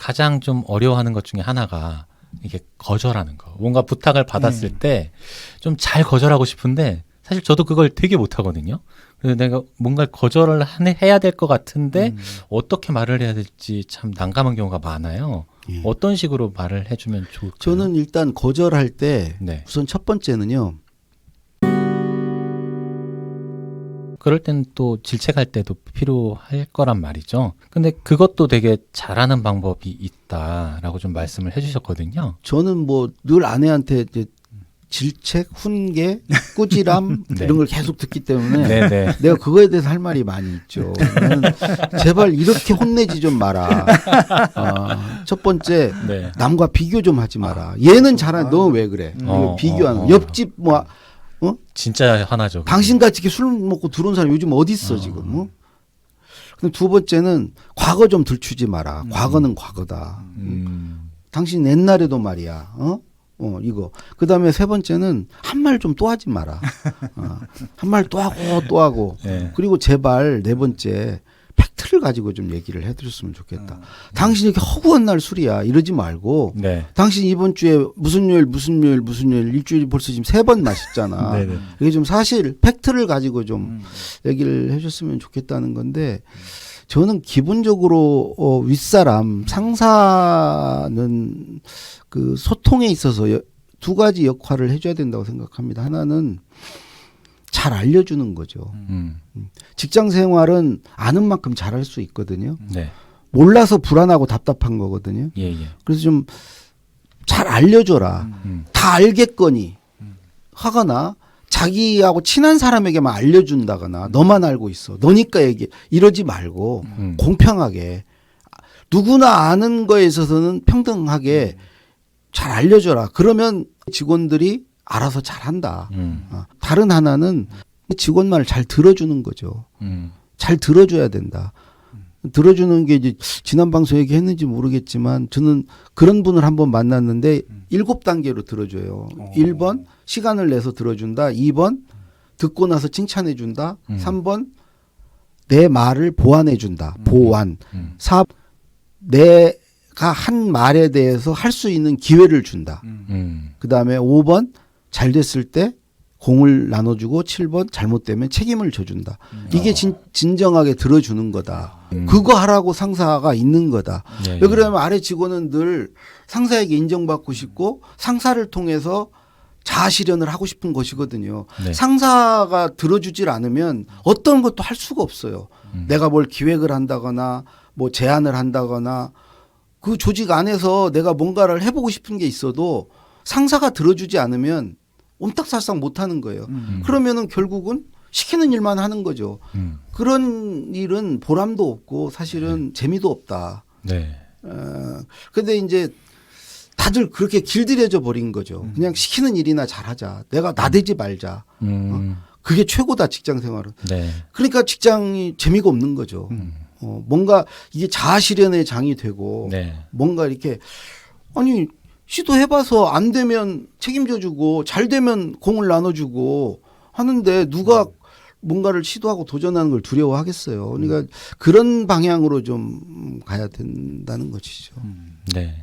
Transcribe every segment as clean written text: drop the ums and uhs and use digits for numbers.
가장 좀 어려워하는 것 중에 하나가 이게 거절하는 거. 뭔가 부탁을 받았을 때 좀 잘 거절하고 싶은데 사실 저도 그걸 되게 못하거든요. 그래서 내가 뭔가 거절을 해야 될 것 같은데 어떻게 말을 해야 될지 참 난감한 경우가 많아요. 예. 어떤 식으로 말을 해주면 좋을까요? 저는 일단 거절할 때 네. 우선 첫 번째는요. 그럴 때는 또 질책할 때도 필요할 거란 말이죠. 근데 그것도 되게 잘하는 방법이 있다라고 좀 말씀을 해주셨거든요. 저는 뭐 늘 아내한테 이제 질책, 훈계, 꾸지람 네. 이런 걸 계속 듣기 때문에 네네. 내가 그거에 대해서 할 말이 많이 있죠. 나는 제발 이렇게 혼내지 좀 마라. 첫 번째 네. 남과 비교 좀 하지 마라. 얘는 잘하는 너 왜 그래? 이거 비교하는 옆집 뭐 진짜 화나죠. 당신같이 이렇게 술 먹고 들어온 사람 요즘 어디 있어 지금? 근데 두 번째는 과거 좀 들추지 마라. 과거는 과거다. 당신 옛날에도 말이야. 이거. 그 다음에 세 번째는 한 말 좀 또 하지 마라. 한 말 또 하고 또 하고. 네. 그리고 제발 네 번째 팩트를 가지고 좀 얘기를 해드렸으면 좋겠다. 당신 이렇게 허구한 날 술이야. 이러지 말고. 네. 당신 이번 주에 무슨 요일 일주일이 벌써 지금 3번 마셨잖아. 네네. 이게 좀 사실 팩트를 가지고 좀 얘기를 해줬으면 좋겠다는 건데 저는 기본적으로 윗사람 상사는 그 소통에 있어서 두 가지 역할을 해줘야 된다고 생각합니다. 하나는 잘 알려주는 거죠. 직장 생활은 아는 만큼 잘할 수 있거든요. 네. 몰라서 불안하고 답답한 거거든요. 예. 그래서 좀 잘 알려줘라. 다 알겠거니 하거나 자기하고 친한 사람에게만 알려준다거나 너만 알고 있어. 너니까 얘기해. 이러지 말고 공평하게 누구나 아는 거에 있어서는 평등하게 잘 알려줘라. 그러면 직원들이 알아서 잘한다. 다른 하나는 직원 말을 잘 들어주는 거죠. 잘 들어줘야 된다. 들어주는 게 이제 지난 방송 얘기했는지 모르겠지만 저는 그런 분을 한번 만났는데 7단계로 들어줘요. 1번 시간을 내서 들어준다. 2번 듣고 나서 칭찬해준다. 3번 내 말을 보완해준다. 보완. 4 내가 한 말에 대해서 할 수 있는 기회를 준다. 그다음에 5번 잘 됐을 때 공을 나눠주고 7번 잘못되면 책임을 져준다. 이게 진정하게 들어주는 거다. 그거 하라고 상사가 있는 거다. 예, 왜 그러냐면 아래 직원은 늘 상사에게 인정받고 싶고 상사를 통해서 자아실현을 하고 싶은 것이거든요. 네. 상사가 들어주질 않으면 어떤 것도 할 수가 없어요. 내가 뭘 기획을 한다거나 뭐 제안을 한다거나 그 조직 안에서 내가 뭔가를 해보고 싶은 게 있어도 상사가 들어주지 않으면 옴딱살싹 못하는 거예요. 그러면은 결국은 시키는 일만 하는 거죠. 그런 일은 보람도 없고 사실은 재미도 없다. 네. 근데 이제 다들 그렇게 길들여져 버린 거죠. 그냥 시키는 일이나 잘하자. 내가 나대지 말자. 그게 최고다 직장 생활은. 네. 그러니까 직장이 재미가 없는 거죠. 뭔가 이게 자아실현의 장이 되고 네. 뭔가 이렇게 아니 시도해봐서 안 되면 책임져주고 잘 되면 공을 나눠주고 하는데 누가 뭔가를 시도하고 도전하는 걸 두려워하겠어요. 그러니까 그런 방향으로 좀 가야 된다는 것이죠. 네.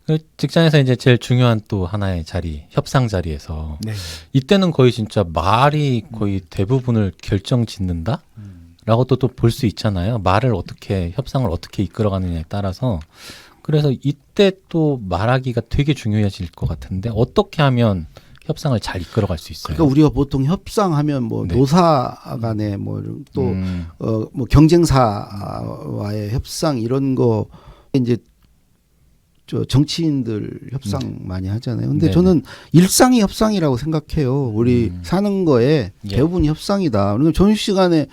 그 직장에서 이제 제일 중요한 또 하나의 자리, 협상 자리에서 네. 이때는 거의 진짜 말이 거의 대부분을 결정짓는다? 라고 또 볼 수 있잖아요. 말을 어떻게, 협상을 어떻게 이끌어가느냐에 따라서. 그래서 이때 또 말하기가 되게 중요해질 것 같은데 어떻게 하면 협상을 잘 이끌어갈 수 있어요? 그러니까 우리가 보통 협상하면 뭐 네. 노사 간에 뭐 또 뭐 경쟁사와의 협상 이런 거 이제 저 정치인들 협상 많이 하잖아요. 근데 네네. 저는 일상이 협상이라고 생각해요. 우리 사는 거에 예. 대부분이 협상이다. 그러니까 점심시간에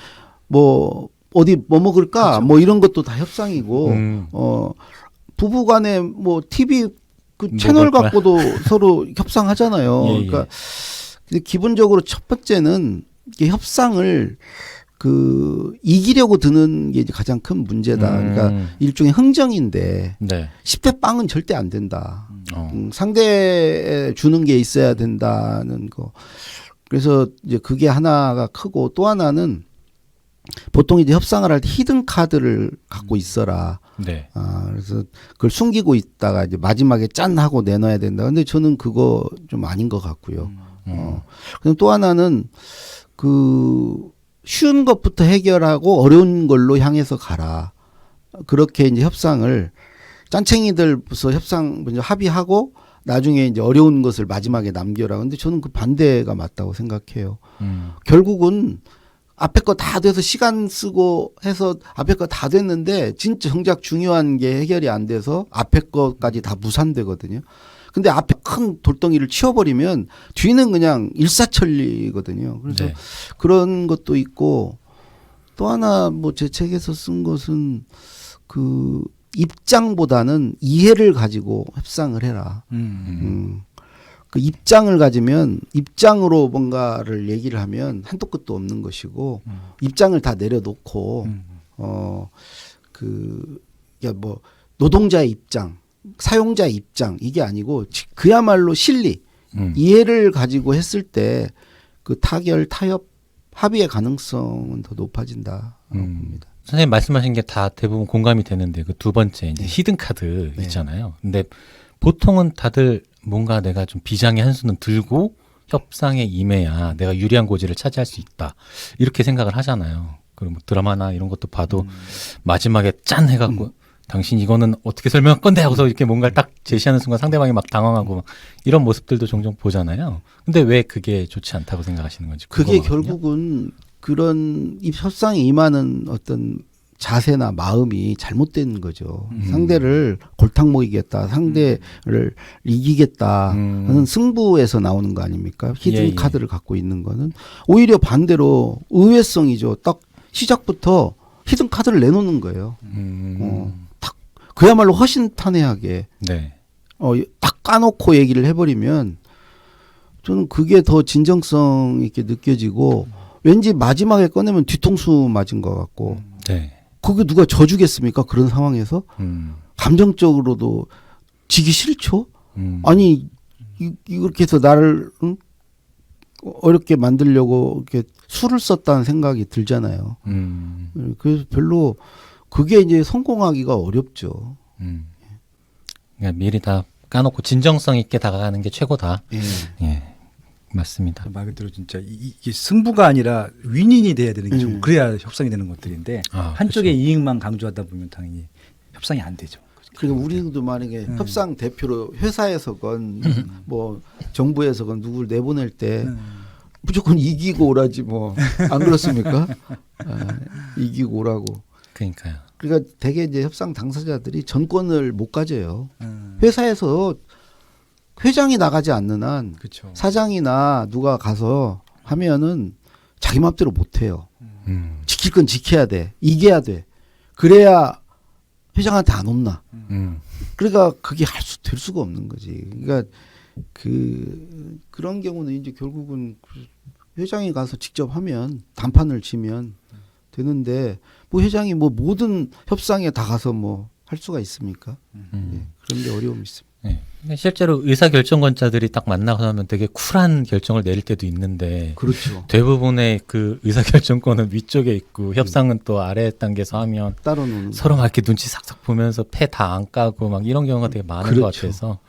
뭐 어디 뭐 먹을까 그렇죠. 뭐 이런 것도 다 협상이고 부부간에 뭐 TV 그 채널 먹을 거야. 갖고도 서로 협상하잖아요. 예, 예. 그러니까 근데 기본적으로 첫 번째는 이게 협상을 그 이기려고 드는 게 이제 가장 큰 문제다. 그러니까 일종의 흥정인데 네. 10대 빵은 절대 안 된다. 어. 상대에 주는 게 있어야 된다는 거. 그래서 이제 그게 하나가 크고 또 하나는 보통 이제 협상을 할 때 히든 카드를 갖고 있어라. 네. 그래서 그걸 숨기고 있다가 이제 마지막에 짠 하고 내놔야 된다. 근데 저는 그거 좀 아닌 것 같고요. 그럼 또 하나는 그 쉬운 것부터 해결하고 어려운 걸로 향해서 가라. 그렇게 이제 협상을 짠챙이들부터 협상 먼저 합의하고 나중에 이제 어려운 것을 마지막에 남겨라. 근데 저는 그 반대가 맞다고 생각해요. 결국은 앞에 거 다 돼서 시간 쓰고 해서 앞에 거 다 됐는데 진짜 정작 중요한 게 해결이 안 돼서 앞에 거까지 다 무산되거든요. 근데 앞에 큰 돌덩이를 치워버리면 뒤는 그냥 일사천리거든요. 그래서 네. 그런 것도 있고 또 하나 뭐 제 책에서 쓴 것은 그 입장보다는 이해를 가지고 협상을 해라. 그 입장을 가지면 입장으로 뭔가를 얘기를 하면 한도 끝도 없는 것이고 입장을 다 내려놓고 그러니까 뭐 노동자의 입장, 사용자의 입장 이게 아니고 그야말로 실리, 이해를 가지고 했을 때 그 타결, 타협, 합의의 가능성은 더 높아진다 봅니다. 선생님 말씀하신 게 다 대부분 공감이 되는데 그 두 번째 이제 히든 카드 있잖아요. 근데 보통은 다들 뭔가 내가 좀 비장의 한 수는 들고 협상에 임해야 내가 유리한 고지를 차지할 수 있다. 이렇게 생각을 하잖아요. 그리고 뭐 드라마나 이런 것도 봐도 마지막에 짠 해갖고 당신 이거는 어떻게 설명할 건데 하고서 이렇게 뭔가를 딱 제시하는 순간 상대방이 막 당황하고 막 이런 모습들도 종종 보잖아요. 근데 왜 그게 좋지 않다고 생각하시는 건지 그게 궁금하거든요. 결국은 그런 이 협상에 임하는 어떤 자세나 마음이 잘못된 거죠. 상대를 골탕 먹이겠다, 상대를 이기겠다 하는 승부에서 나오는 거 아닙니까? 히든 예. 카드를 갖고 있는 거는 오히려 반대로 의외성이죠. 딱 시작부터 히든 카드를 내놓는 거예요. 딱 그야말로 허심탄회하게 네. 딱 까놓고 얘기를 해버리면 저는 그게 더 진정성 있게 느껴지고 왠지 마지막에 꺼내면 뒤통수 맞은 것 같고 네. 그게 누가 져주겠습니까? 그런 상황에서 감정적으로도 지기 싫죠. 아니 이렇게 해서 나를 어렵게 만들려고 이렇게 수를 썼다는 생각이 들잖아요. 그래서 별로 그게 이제 성공하기가 어렵죠. 그러니까 미리 다 까놓고 진정성 있게 다가가는 게 최고다. 예. 예, 맞습니다. 말 그대로 진짜 이게 승부가 아니라 윈윈이 돼야 되는 게 좀 그래야 협상이 되는 것들인데 한쪽의 이익만 강조하다 보면 당연히 협상이 안 되죠. 그러니까 우리도 만약에 협상 대표로 회사에서건 뭐 정부에서건 누구를 내보낼 때 무조건 이기고 오라지 뭐 안 그렇습니까? 이기고 오라고. 그러니까요. 그러니까 대개 이제 협상 당사자들이 전권을 못 가져요. 회사에서 회장이 나가지 않는 한 그렇죠. 사장이나 누가 가서 하면은 자기 맘대로 못 해요. 지킬 건 지켜야 돼. 이겨야 돼. 그래야 회장한테 안 혼나. 그러니까 그게 될 수가 없는 거지. 그러니까 그런 경우는 이제 결국은 회장이 가서 직접 하면 단판을 치면 되는데 뭐 회장이 뭐 모든 협상에 다 가서 뭐 할 수가 있습니까? 네, 그런 데 어려움이 있습니다. 네. 실제로 의사결정권자들이 딱 만나서 하면 되게 쿨한 결정을 내릴 때도 있는데 그렇죠. 대부분의 그 의사결정권은 위쪽에 있고 협상은 또 아래 단계에서 하면 따로 노는 서로 막 이렇게 눈치 싹싹 보면서 패 다 안 까고 막 이런 경우가 되게 많은 것 그렇죠. 같아서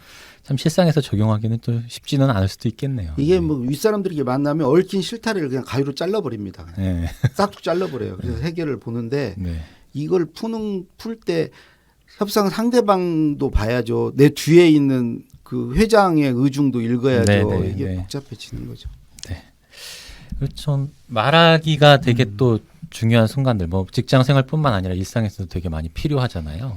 참 실상에서 적용하기는 또 쉽지는 않을 수도 있겠네요. 이게 뭐 윗사람들이 만나면 얽힌 실타래를 그냥 가위로 잘라버립니다. 그냥. 네. 싹둑 잘라버려요. 그래서 해결을 보는데 네. 이걸 풀 때 협상 상대방도 봐야죠. 내 뒤에 있는 그 회장의 의중도 읽어야죠. 네, 이게 네. 복잡해지는 거죠. 좀 말하기가 되게 또 중요한 순간들, 뭐 직장 생활뿐만 아니라 일상에서도 되게 많이 필요하잖아요.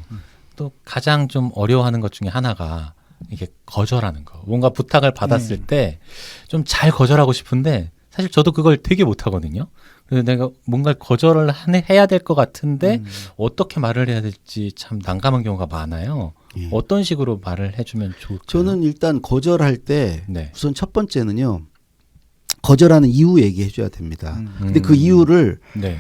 또 가장 좀 어려워하는 것 중에 하나가 이게 거절하는 거. 뭔가 부탁을 받았을 때 좀 잘 거절하고 싶은데 사실 저도 그걸 되게 못하거든요. 그래서 내가 뭔가 거절을 해야 될 것 같은데 어떻게 말을 해야 될지 참 난감한 경우가 많아요. 예. 어떤 식으로 말을 해주면 좋을까요? 저는 일단 거절할 때 네. 우선 첫 번째는요. 거절하는 이유 얘기해 줘야 됩니다. 근데 그 이유를 네.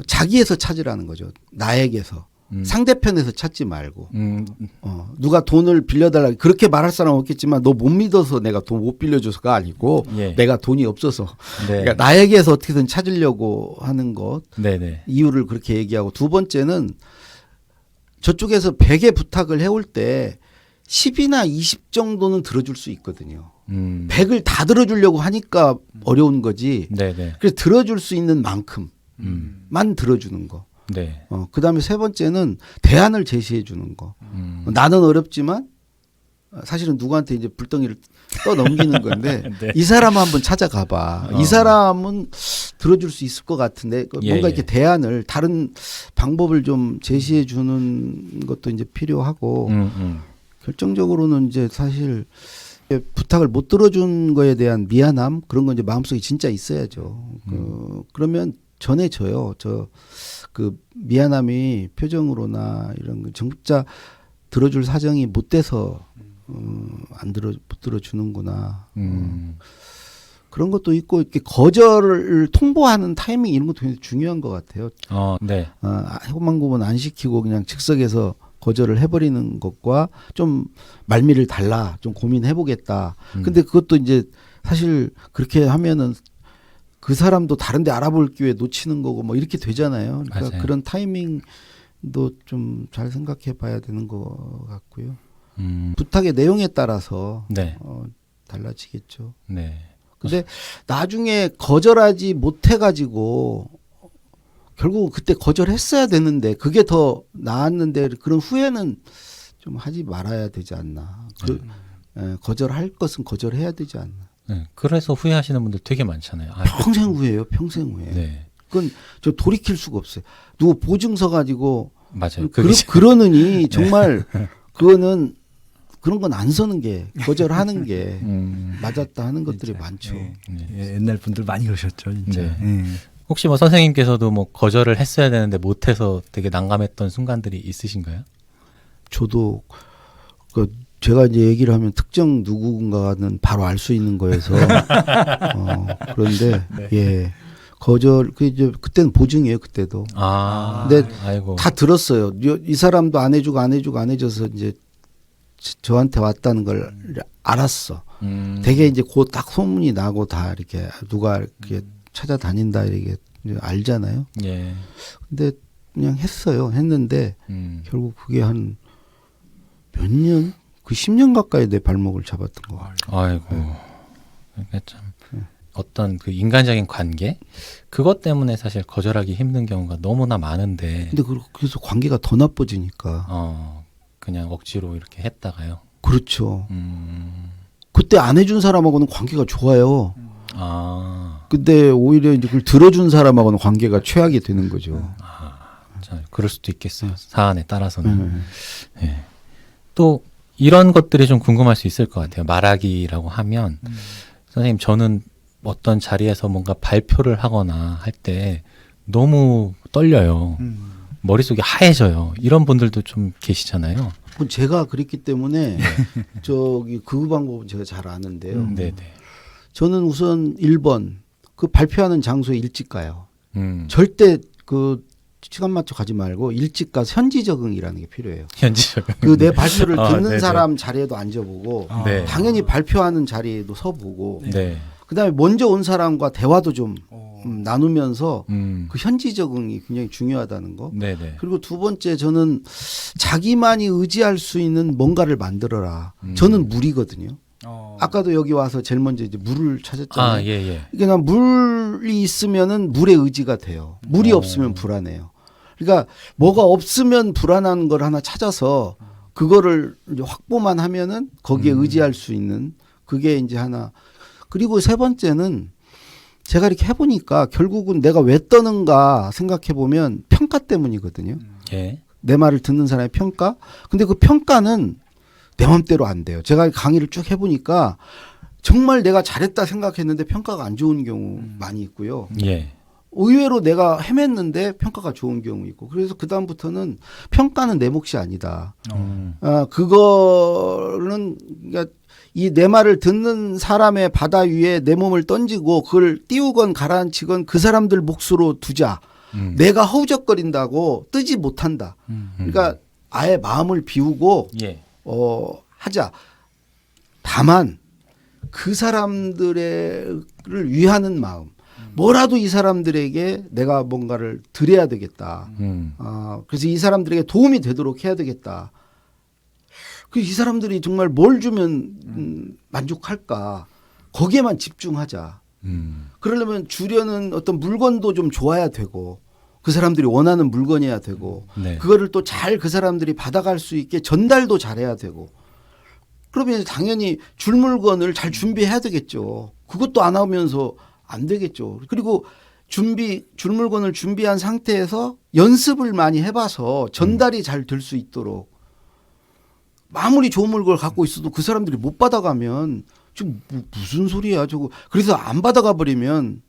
자기에서 찾으라는 거죠. 나에게서. 상대편에서 찾지 말고 음, 누가 돈을 빌려달라 그렇게 말할 사람 없겠지만 너 못 믿어서 내가 돈 못 빌려줘서가 아니고 예. 내가 돈이 없어서 네. 그러니까 나에게서 어떻게든 찾으려고 하는 것 네네. 이유를 그렇게 얘기하고 두 번째는 저쪽에서 100의 부탁을 해올 때 10이나 20 정도는 들어줄 수 있거든요. 100을 다 들어주려고 하니까 어려운 거지. 네네. 그래서 들어줄 수 있는 만큼만 들어주는 거. 네. 그다음에 세 번째는 대안을 제시해 주는 거. 나는 어렵지만 사실은 누구한테 이제 불덩이를 떠 넘기는 건데 네. 이 사람 한번 찾아가 봐. 이 사람은 들어줄 수 있을 것 같은데 뭔가 이렇게 대안을 다른 방법을 좀 제시해 주는 것도 이제 필요하고 결정적으로는 이제 사실 부탁을 못 들어준 거에 대한 미안함 그런 건 이제 마음속에 진짜 있어야죠. 그러면 전해져요. 그 미안함이 표정으로나 이런 거 정부자 들어줄 사정이 못 돼서 못 들어주는구나. 그런 것도 있고 이렇게 거절을 통보하는 타이밍 이런 것도 굉장히 중요한 것 같아요. 네. 해고만고문 안 시키고 그냥 즉석에서 거절을 해버리는 것과 좀 말미를 달라 좀 고민해보겠다. 근데 그것도 이제 사실 그렇게 하면은 그 사람도 다른 데 알아볼 기회 놓치는 거고 뭐 이렇게 되잖아요. 그러니까 맞아요. 그런 타이밍도 좀 잘 생각해 봐야 되는 것 같고요. 부탁의 내용에 따라서 네. 달라지겠죠. 네. 근데 나중에 거절하지 못해가지고 결국 그때 거절했어야 되는데 그게 더 나았는데 그런 후회는 좀 하지 말아야 되지 않나. 거절할 것은 거절해야 되지 않나. 네. 그래서 후회하시는 분들 되게 많잖아요. 평생 후회예요. 평생 후회. 네. 그건 저 돌이킬 수가 없어요. 누구 보증서 가지고 맞아요. 그러느니 정말 그거는 그런 건 안 서는 게 거절하는 게 맞았다 하는 것들이 많죠. 예, 옛날 분들 많이 그러셨죠, 진짜. 네. 예. 혹시 뭐 선생님께서도 뭐 거절을 했어야 되는데 못해서 되게 난감했던 순간들이 있으신가요? 저도 제가 이제 얘기를 하면 특정 누군가는 바로 알 수 있는 거여서 그런데 네. 예 거절 그때는 보증이에요 그때도. 근데 아이고. 다 들었어요. 이 사람도 안 해줘서 이제 저한테 왔다는 걸 알았어. 되게 이제 곧 딱 소문이 나고 다 이렇게 누가 이렇게 찾아다닌다 이렇게 알잖아요. 예. 근데 그냥 했어요. 했는데 결국 그게 한 몇 년? 그 10년 가까이 내 발목을 잡았던 거. 아이고. 그러니까 참 어떤 그 인간적인 관계 그것 때문에 사실 거절하기 힘든 경우가 너무나 많은데. 근데 그래서 관계가 더 나빠지니까. 그냥 억지로 이렇게 했다가요. 그렇죠. 그때 안 해준 사람하고는 관계가 좋아요. 근데 오히려 이제 그걸 들어준 사람하고는 관계가 최악이 되는 거죠. 자, 그럴 수도 있겠어요. 사안에 따라서는. 네. 또 이런 것들이 좀 궁금할 수 있을 것 같아요. 말하기라고 하면 선생님 저는 어떤 자리에서 뭔가 발표를 하거나 할 때 너무 떨려요. 머릿속이 하얘져요. 이런 분들도 좀 계시잖아요. 그건 제가 그랬기 때문에 그 방법은 제가 잘 아는데요. 네네. 저는 우선 1번 그 발표하는 장소에 일찍 가요. 절대 그 시간 맞춰 가지 말고 일찍 가서 현지 적응이라는 게 필요해요. 현지 적응. 그 내 발표를 듣는 네네. 사람 자리에도 앉아보고 네. 당연히 발표하는 자리에도 서보고 네. 그다음에 먼저 온 사람과 대화도 좀 나누면서 그 현지 적응이 굉장히 중요하다는 거. 네네. 그리고 두 번째 저는 자기만이 의지할 수 있는 뭔가를 만들어라. 저는 물이거든요. 아까도 여기 와서 제일 먼저 이제 물을 찾았잖아요. 예. 이게 난 물이 있으면은 물의 의지가 돼요. 물이 없으면 불안해요. 그러니까 뭐가 없으면 불안한 걸 하나 찾아서 그거를 이제 확보만 하면은 거기에 의지할 수 있는 그게 이제 하나. 그리고 세 번째는 제가 이렇게 해보니까 결국은 내가 왜 떠는가 생각해 보면 평가 때문이거든요. 예. 내 말을 듣는 사람의 평가. 근데 그 평가는 내 맘대로 안 돼요. 제가 강의를 쭉 해보니까 정말 내가 잘했다 생각했는데 평가가 안 좋은 경우 많이 있고요. 예. 의외로 내가 헤맸는데 평가가 좋은 경우 있고. 그래서 그다음부터는 평가는 내 몫이 아니다. 그거는 그러니까 이 내 말을 듣는 사람의 바다 위에 내 몸을 던지고 그걸 띄우건 가라앉히건 그 사람들 몫으로 두자. 내가 허우적거린다고 뜨지 못한다. 그러니까 아예 마음을 비우고 예. 하자. 다만 그 사람들을 위하는 마음. 뭐라도 이 사람들에게 내가 뭔가를 드려야 되겠다. 그래서 이 사람들에게 도움이 되도록 해야 되겠다. 이 사람들이 정말 뭘 주면 만족할까? 거기에만 집중하자. 그러려면 주려는 어떤 물건도 좀 좋아야 되고 그 사람들이 원하는 물건이어야 되고 네. 그거를 또 잘 그 사람들이 받아갈 수 있게 전달도 잘해야 되고 그러면 당연히 줄 물건을 잘 준비해야 되겠죠. 그것도 안 하면서 안 되겠죠. 그리고 줄 물건을 준비한 상태에서 연습을 많이 해봐서 전달이 잘 될 수 있도록 아무리 좋은 물건을 갖고 있어도 그 사람들이 못 받아가면 지금 무슨 소리야 저거. 그래서 안 받아가 버리면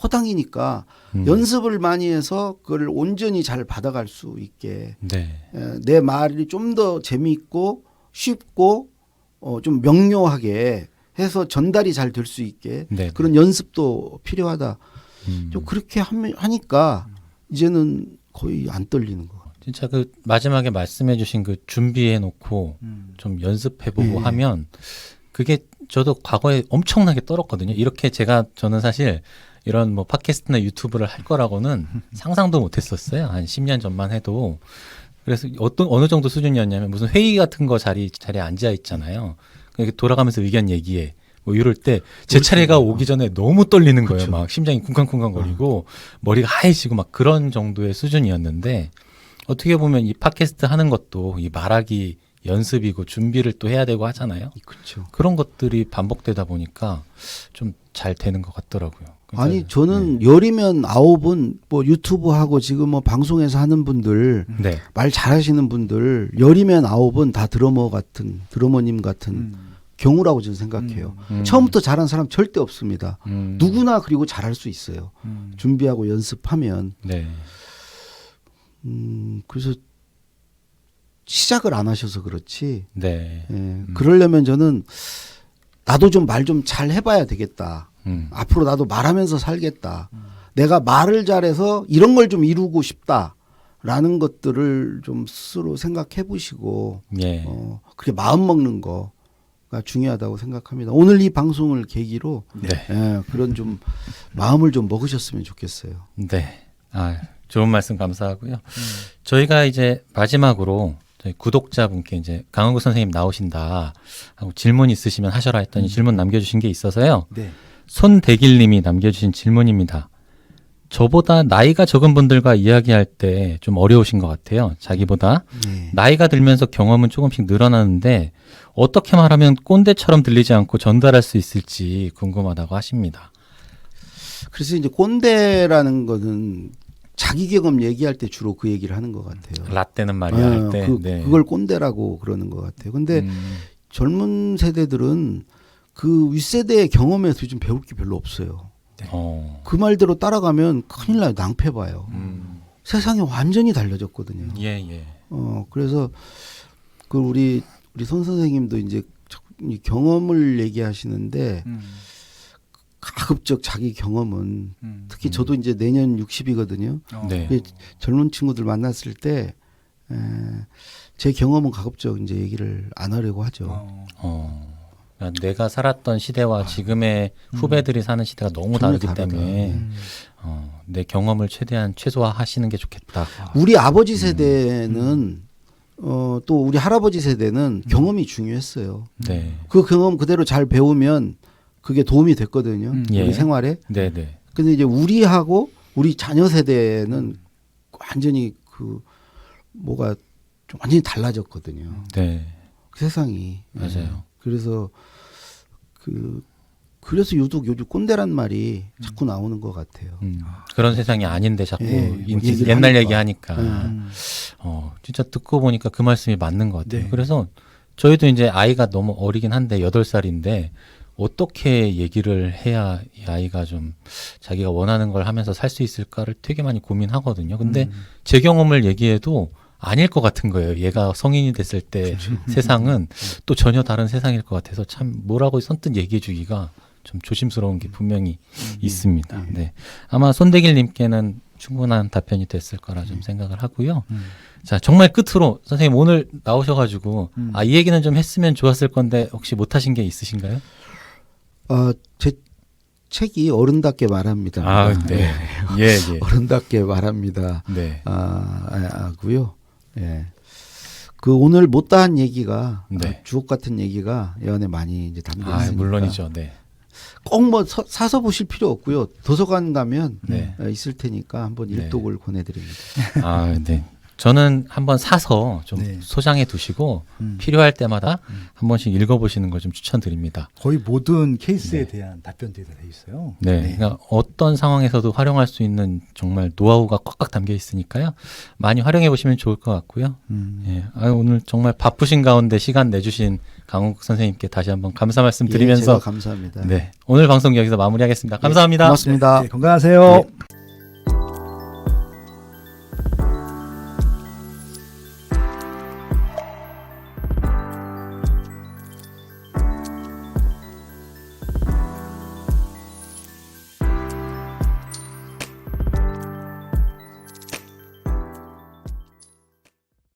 허당이니까 연습을 많이 해서 그걸 온전히 잘 받아갈 수 있게 네. 내 말이 좀 더 재미있고 쉽고 좀 명료하게 해서 전달이 잘 될 수 있게 네. 그런 연습도 필요하다. 좀 그렇게 하니까 이제는 거의 안 떨리는 거. 진짜 그 마지막에 말씀해주신 그 준비해놓고 좀 연습해보고 네. 하면 그게 저도 과거에 엄청나게 떨었거든요. 이렇게 저는 사실 이런 뭐 팟캐스트나 유튜브를 할 거라고는 상상도 못했었어요. 한 10년 전만 해도. 그래서 어느 정도 수준이었냐면 무슨 회의 같은 거 자리에 앉아 있잖아요. 이렇게 돌아가면서 의견 얘기해. 뭐 이럴 때 제 차례가 오기 전에 너무 떨리는 거예요. 그렇죠. 막 심장이 쿵쾅쿵쾅거리고 머리가 하얘지고 막 그런 정도의 수준이었는데 어떻게 보면 이 팟캐스트 하는 것도 이 말하기 연습이고 준비를 또 해야 되고 하잖아요. 그렇죠. 그런 것들이 반복되다 보니까 좀 잘 되는 것 같더라고요. 아니 저는 열이면 9은 뭐 유튜브 하고 지금 뭐 방송에서 하는 분들 네. 말 잘하시는 분들 열이면 9은 다 드러머님 같은 경우라고 저는 생각해요. 처음부터 잘하는 사람 절대 없습니다. 누구나 그리고 잘할 수 있어요. 준비하고 연습하면. 네. 그래서 시작을 안 하셔서 그렇지. 네. 그러려면 저는 나도 좀 말 좀 잘 해봐야 되겠다. 앞으로 나도 말하면서 살겠다. 내가 말을 잘해서 이런 걸 좀 이루고 싶다라는 것들을 좀 스스로 생각해 보시고 예. 그렇게 마음 먹는 거가 중요하다고 생각합니다. 오늘 이 방송을 계기로 네. 그런 좀 마음을 좀 먹으셨으면 좋겠어요. 네. 좋은 말씀 감사하고요. 저희가 이제 마지막으로 저희 구독자분께 이제 강은구 선생님 나오신다 하고 질문 있으시면 하셔라 했더니 질문 남겨주신 게 있어서요. 네. 손대길님이 남겨주신 질문입니다. 저보다 나이가 적은 분들과 이야기할 때 좀 어려우신 것 같아요. 자기보다 네. 나이가 들면서 경험은 조금씩 늘어나는데 어떻게 말하면 꼰대처럼 들리지 않고 전달할 수 있을지 궁금하다고 하십니다. 그래서 이제 꼰대라는 거는 자기 경험 얘기할 때 주로 그 얘기를 하는 것 같아요. 라떼는 말이야 할 때. 네. 그걸 꼰대라고 그러는 것 같아요. 근데 젊은 세대들은 그 윗세대의 경험에서 좀 배울 게 별로 없어요. 네. 그 말대로 따라가면 큰일 나요. 낭패 봐요. 세상이 완전히 달라졌거든요. 예. 그래서 그 우리 손 선생님도 이제 이 경험을 얘기하시는데 가급적 자기 경험은 특히 저도 이제 내년 60이거든요. 네. 젊은 친구들 만났을 때 제 경험은 가급적 이제 얘기를 안 하려고 하죠. 그러니까 내가 살았던 시대와 지금의 후배들이 사는 시대가 너무 전혀 다르기 다르다. 때문에 내 경험을 최대한 최소화하시는 게 좋겠다. 우리 아버지 세대는 또 우리 할아버지 세대는 경험이 중요했어요. 네. 그 경험 그대로 잘 배우면 그게 도움이 됐거든요. 예. 우리 생활에. 네. 근데 이제 우리하고 우리 자녀 세대는 완전히 그 뭐가 좀 완전히 달라졌거든요. 네. 그 세상이. 맞아요. 그래서 그래서 유독 요즘 꼰대란 말이 자꾸 나오는 것 같아요. 그런 세상이 아닌데 자꾸 얘기를 옛날 하니까. 얘기하니까 진짜 듣고 보니까 그 말씀이 맞는 것 같아요. 네. 그래서 저희도 이제 아이가 너무 어리긴 한데 8살인데 어떻게 얘기를 해야 이 아이가 좀 자기가 원하는 걸 하면서 살 수 있을까를 되게 많이 고민하거든요. 근데 제 경험을 얘기해도 아닐 것 같은 거예요. 얘가 성인이 됐을 때 세상은 또 전혀 다른 세상일 것 같아서 참 뭐라고 선뜻 얘기해 주기가 좀 조심스러운 게 분명히 있습니다. 네. 아마 손대길님께는 충분한 답변이 됐을 거라 좀 생각을 하고요. 자, 정말 끝으로 선생님 오늘 나오셔가지고 이 얘기는 좀 했으면 좋았을 건데 혹시 못하신 게 있으신가요? 책이 어른답게 말합니다. 아, 네. 예, 예. 어른답게 말합니다. 네. 하고요. 예. 그 오늘 못다한 얘기가 네. 주옥 같은 얘기가 이 안에 많이 이제 담겨 아, 있으니까 물론이죠. 네. 꼭 뭐 사서 보실 필요 없고요. 도서관 가면 네. 있을 테니까 한번 네. 일독을 권해드립니다. 아, 네. 저는 한번 사서 좀 네. 소장해 두시고 필요할 때마다 한 번씩 읽어보시는 걸 좀 추천드립니다. 거의 모든 케이스에 대한 답변들이 다 돼 있어요. 네, 그러니까 어떤 상황에서도 활용할 수 있는 정말 노하우가 꽉꽉 담겨 있으니까요. 많이 활용해 보시면 좋을 것 같고요. 예, 오늘 정말 바쁘신 가운데 시간 내주신 강홍국 선생님께 다시 한번 감사 말씀 드리면서 제가 감사합니다. 네, 오늘 방송 여기서 마무리하겠습니다. 감사합니다. 고맙습니다. 네, 건강하세요. 네.